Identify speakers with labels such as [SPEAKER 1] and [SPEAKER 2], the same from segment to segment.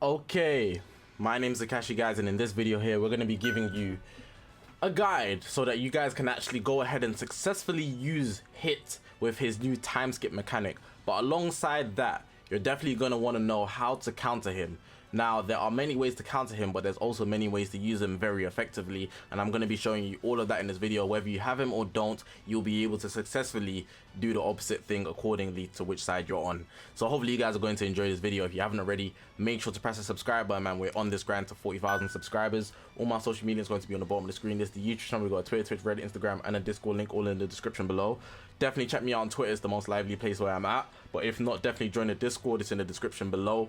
[SPEAKER 1] Okay, my name's Zakashi, guys, and in this video here we're going to be giving you a guide so that you guys can actually go ahead and successfully use hit with his new time skip mechanic. But alongside that, you're definitely going to want to know how to counter him. Now, there are many ways to counter him, but there's also many ways to use him very effectively, and I'm going to be showing you all of that in this video. Whether you have him or don't, you'll be able to successfully do the opposite thing accordingly to which side you're on. So hopefully you guys are going to enjoy this video. If you haven't already, make sure to press the subscribe button, man. We're on this grind to 40,000 subscribers. All my social media is going to be on the bottom of the screen. This is the YouTube channel. We've got a Twitter, Twitch, Reddit, Instagram, and a Discord link all in the description below. Definitely check me out on Twitter. It's the most lively place where I'm at. But if not, definitely join the Discord. It's in the description below.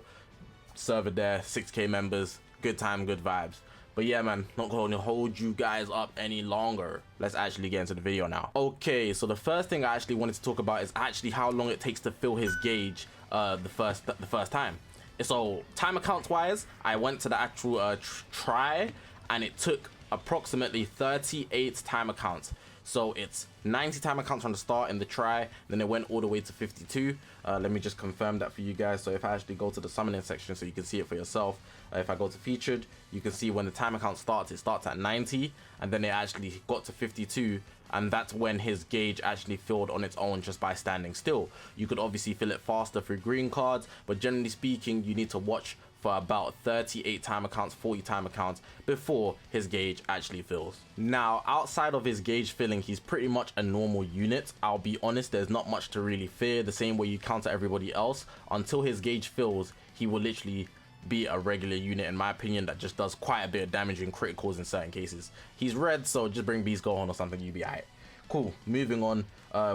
[SPEAKER 1] Server there, 6k members, good time, good vibes. But yeah, man, not going to hold you guys up any longer. Let's actually get into the video now. Okay, so the first thing I actually wanted to talk about is actually how long it takes to fill his gauge the first time. So time accounts wise, I went to the actual try, and it took approximately 38 time accounts. So it's 90 time accounts from the start in the try, then it went all the way to 52. Let me just confirm that for you guys. So if I actually go to the summoning section so you can see it for yourself, if I go to featured, you can see when the time account starts, it starts at 90, and then it actually got to 52, and that's when his gauge actually filled on its own just by standing still. You could obviously fill it faster through green cards, but generally speaking, you need to watch for about 38 time accounts, 40 time accounts before his gauge actually fills. Now, outside of his gauge filling, he's pretty much a normal unit. I'll be honest, there's not much to really fear. The same way you counter everybody else, until his gauge fills, he will literally be a regular unit, in my opinion, that just does quite a bit of damage in criticals in certain cases. He's red, so just bring Beast Go on or something, you'll be alright. Cool, moving on.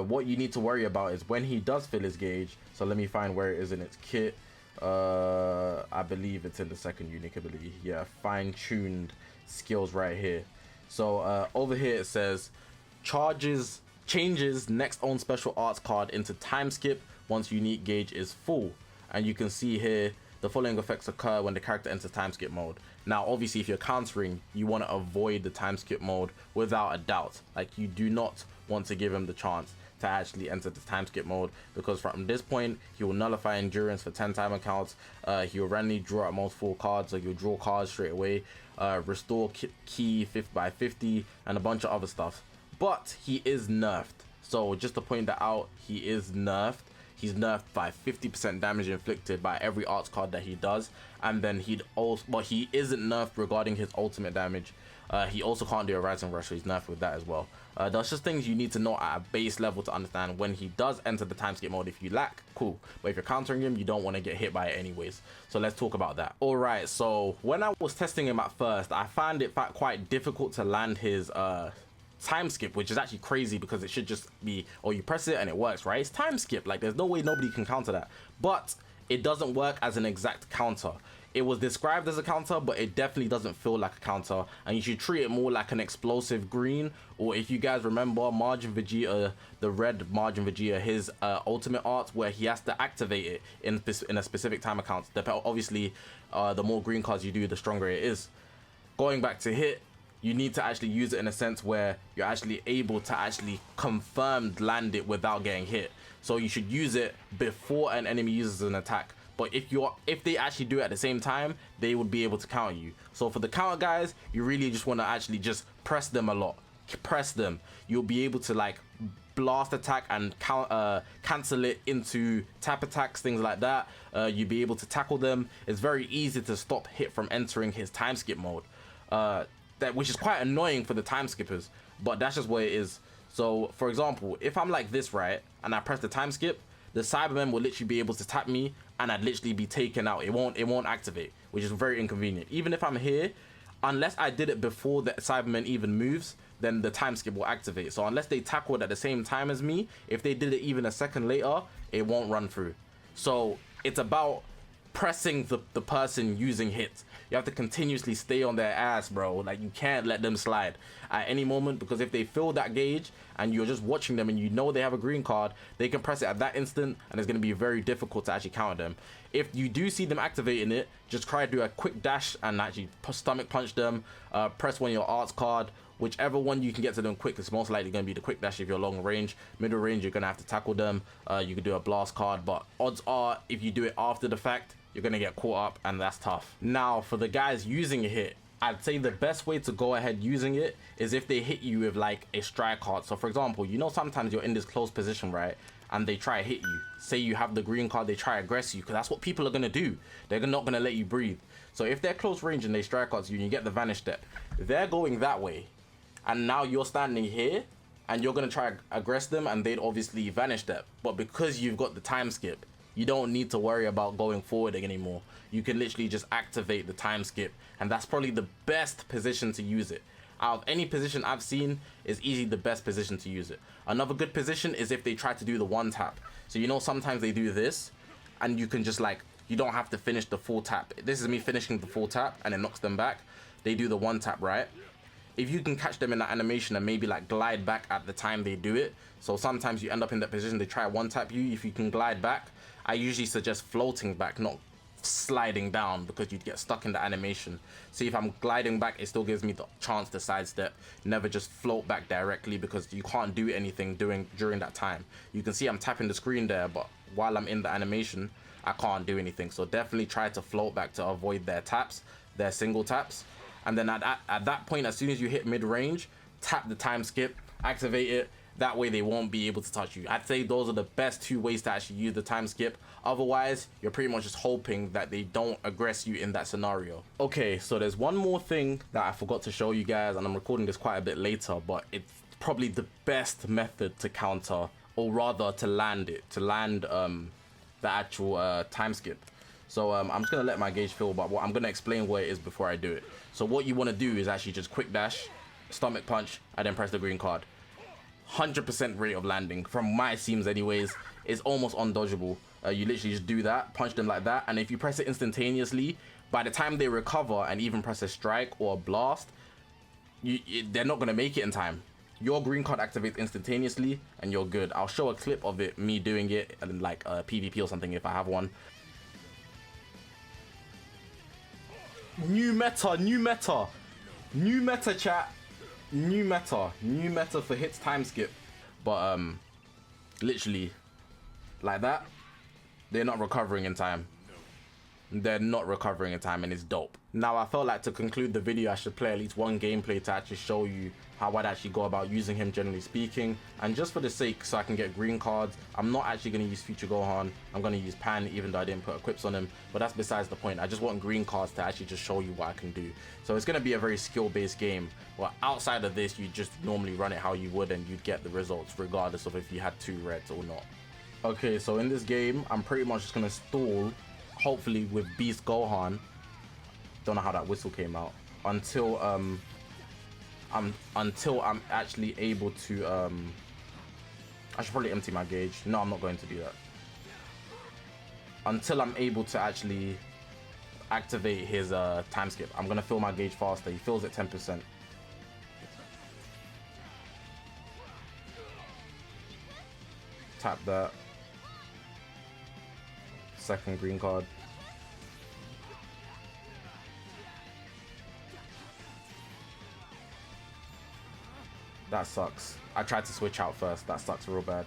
[SPEAKER 1] What you need to worry about is when he does fill his gauge. So let me find where it is in its kit. I believe it's in the second unique ability. Yeah, fine-tuned skills right here. So over here it says changes next own special arts card into time skip once unique gauge is full. And you can see here the following effects occur when the character enters time skip mode. Now obviously if you're countering, you want to avoid the time skip mode without a doubt. Like, you do not want to give him the chance to actually enter the time skip mode, because from this point he will nullify endurance for 10 time accounts. He will randomly draw out multiple cards, like you'll draw cards straight away, restore key 50 by 50, and a bunch of other stuff. But he is nerfed, so just to point that out, he is nerfed. He's nerfed by 50% damage inflicted by every arts card that he does, and then he isn't nerfed regarding his ultimate damage. He also can't do a rising rush, so he's nerfed with that as well. There's just things you need to know at a base level to understand when he does enter the time skip mode. If you lack, cool, but if you're countering him, you don't want to get hit by it anyways. So let's talk about that. All right, so when I was testing him at first, I found it quite difficult to land his time skip, which is actually crazy because it should just be, oh, you press it and it works, right? It's time skip. Like, there's no way nobody can counter that. But it doesn't work as an exact counter. It was described as a counter, but it definitely doesn't feel like a counter, and you should treat it more like an explosive green. Or if you guys remember Margin Vegeta, the red Margin Vegeta, his ultimate art where he has to activate it in a specific time account. Obviously, the more green cards you do, the stronger it is. Going back to hit, you need to actually use it in a sense where you're actually able to actually confirmed land it without getting hit. So you should use it before an enemy uses an attack. But if they actually do it at the same time, they would be able to counter you. So for the counter guys, you really just want to actually just press them a lot. Press them. You'll be able to like blast attack and cancel it into tap attacks, things like that. You'll be able to tackle them. It's very easy to stop hit from entering his time skip mode. Which is quite annoying for the time skippers, but that's just what it is. So for example, if I'm like this, right, and I press the time skip, the Cybermen will literally be able to tap me and I'd literally be taken out. It won't activate, which is very inconvenient. Even if I'm here, unless I did it before the Cybermen even moves, then the time skip will activate. So unless they tackled at the same time as me, if they did it even a second later, it won't run through. So it's about pressing the person using hits. You have to continuously stay on their ass, bro. Like, you can't let them slide at any moment, because if they fill that gauge and you're just watching them and you know they have a green card, they can press it at that instant and it's going to be very difficult to actually counter them. If you do see them activating it, just try to do a quick dash and actually stomach punch them. Press one of your arts card, whichever one you can get to them quick. It's most likely going to be the quick dash if you're long range. Middle range, you're going to have to tackle them. You can do a blast card, but odds are if you do it after the fact, you're gonna get caught up, and that's tough. Now, for the guys using a hit, I'd say the best way to go ahead using it is if they hit you with like a strike card. So for example, you know, sometimes you're in this close position, right? And they try to hit you. Say you have the green card, they try to aggress you, because that's what people are gonna do. They're not gonna let you breathe. So if they're close range and they strike cards you and you get the vanish step, they're going that way. And now you're standing here and you're gonna try to aggress them, and they'd obviously vanish step. But because you've got the time skip, you don't need to worry about going forward anymore. You can literally just activate the time skip, and that's probably the best position to use it. Out of any position I've seen, is easily the best position to use it. Another good position is if they try to do the one tap. So you know, sometimes they do this, and you can just like, you don't have to finish the full tap. This is me finishing the full tap, and it knocks them back. They do the one tap, right? If you can catch them in that animation and maybe like glide back at the time they do it. So sometimes you end up in that position, they try one tap you. If you can glide back, I usually suggest floating back, not sliding down, because you'd get stuck in the animation. See, if I'm gliding back, it still gives me the chance to sidestep. Never just float back directly, because you can't do anything during that time. You can see I'm tapping the screen there, but while I'm in the animation, I can't do anything. So definitely try to float back to avoid their taps, their single taps. And then at that point, as soon as you hit mid-range, tap the time skip, activate it. That way they won't be able to touch you. I'd say those are the best two ways to actually use the time skip. Otherwise, you're pretty much just hoping that they don't aggress you in that scenario. Okay, so there's one more thing that I forgot to show you guys, and I'm recording this quite a bit later, but it's probably the best method to counter, or rather to land it, the actual time skip. So I'm just gonna let my gauge fill, but I'm gonna explain what it is before I do it. So what you wanna do is actually just quick dash, stomach punch, and then press the green card. 100% rate of landing, from my seams anyways, is almost undodgeable. You literally just do that, punch them like that, and if you press it instantaneously, by the time they recover and even press a strike or a blast, they're not gonna make it in time. Your green card activates instantaneously and you're good. I'll show a clip of it, me doing it, and like a PvP or something if I have one. New meta chat. New meta for hits time skip. But literally like that, they're not recovering in time. And it's dope. Now I felt like to conclude the video I should play at least one gameplay to actually show you how I'd actually go about using him, generally speaking. And just for the sake, so I can get green cards, I'm not actually going to use Future Gohan. I'm going to use Pan, even though I didn't put equips on him, but that's besides the point. I just want green cards to actually just show you what I can do. So it's going to be a very skill-based game. Well, outside of this, you just normally run it how you would and you'd get the results regardless of if you had 2 reds or not. Okay, so in this game, I'm pretty much just going to stall, hopefully with Beast Gohan. Don't know how that whistle came out, until I'm actually able to I should probably empty my gauge. No, I'm not going to do that until I'm able to actually activate his time skip. I'm gonna fill my gauge faster. He fills at 10%. Tap that. Second green card. That sucks. I tried to switch out first. That sucks real bad.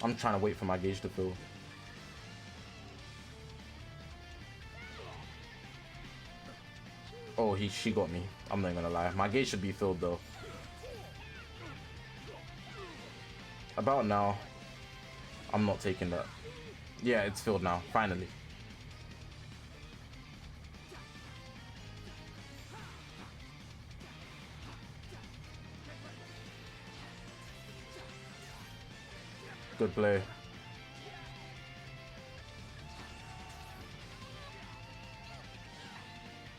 [SPEAKER 1] I'm trying to wait for my gauge to fill. Oh, she got me. I'm not gonna lie. My gauge should be filled though. About now. I'm not taking that. Yeah, it's filled now. Finally. Good play.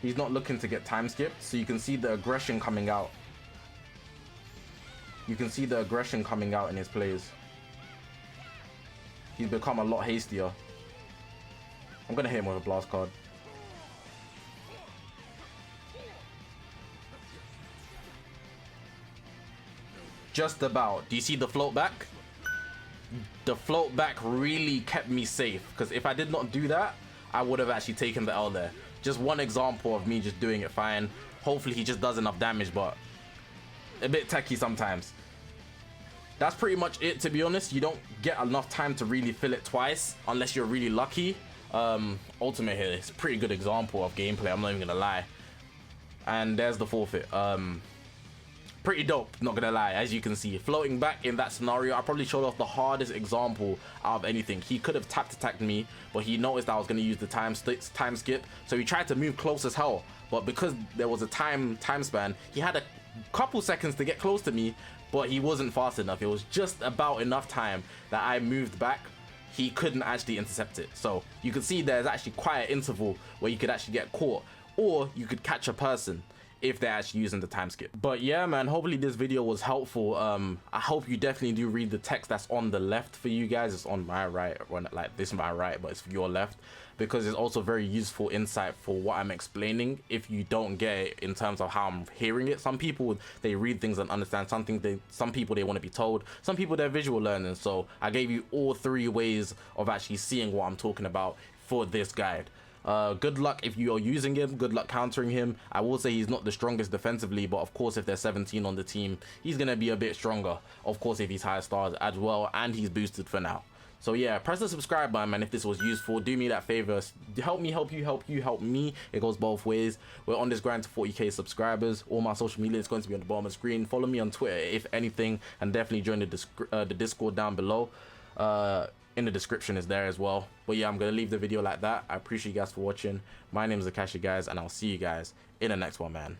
[SPEAKER 1] He's not looking to get time skipped, so you can see the aggression coming out. You can see the aggression coming out in his plays. He's become a lot hastier. I'm gonna hit him with a blast card. Just about. Do you see the float back? The float back really kept me safe, because if I did not do that, I would have actually taken the L there. Just one example of me just doing it fine. Hopefully he just does enough damage, but a bit techie sometimes. that's pretty much it, to be honest. You don't get enough time to really fill it twice unless you're really lucky. Ultimate here is a pretty good example of gameplay, I'm not even gonna lie. And there's the forfeit. Pretty dope, not gonna lie. As you can see, floating back in that scenario, I probably showed off the hardest example out of anything. He could have tap attacked me, but he noticed I was gonna use the time skip, so he tried to move close as hell. But because there was a time span, he had a couple seconds to get close to me, but he wasn't fast enough. It was just about enough time that I moved back. He couldn't actually intercept it. So you can see there's actually quite an interval where you could actually get caught, or you could catch a person if they're actually using the time skip. But yeah, man, hopefully this video was helpful. I hope you definitely do read the text that's on the left for you guys. It's on my right, or like this is my right, but it's for your left, because it's also very useful insight for what I'm explaining if you don't get it in terms of how I'm hearing it. Some people, they read things and understand something. Some people, they want to be told. Some people, they're visual learning. So I gave you all three ways of actually seeing what I'm talking about for this guide. Good luck if you are using him, good luck countering him. I will say he's not the strongest defensively, but of course if there's 17 on the team, he's gonna be a bit stronger, of course, if he's high stars as well, and he's boosted for now. So yeah, press the subscribe button, man, if this was useful. Do me that favor, help me help you, help me. It goes both ways. We're on this grind to 40k subscribers. All my social media is going to be on the bottom of the screen. Follow me on Twitter if anything, and definitely join the Discord down below. In the description is there as well. But yeah, I'm gonna leave the video like that. I appreciate you guys for watching. My name is Zakashi, guys, and I'll see you guys in the next one, man.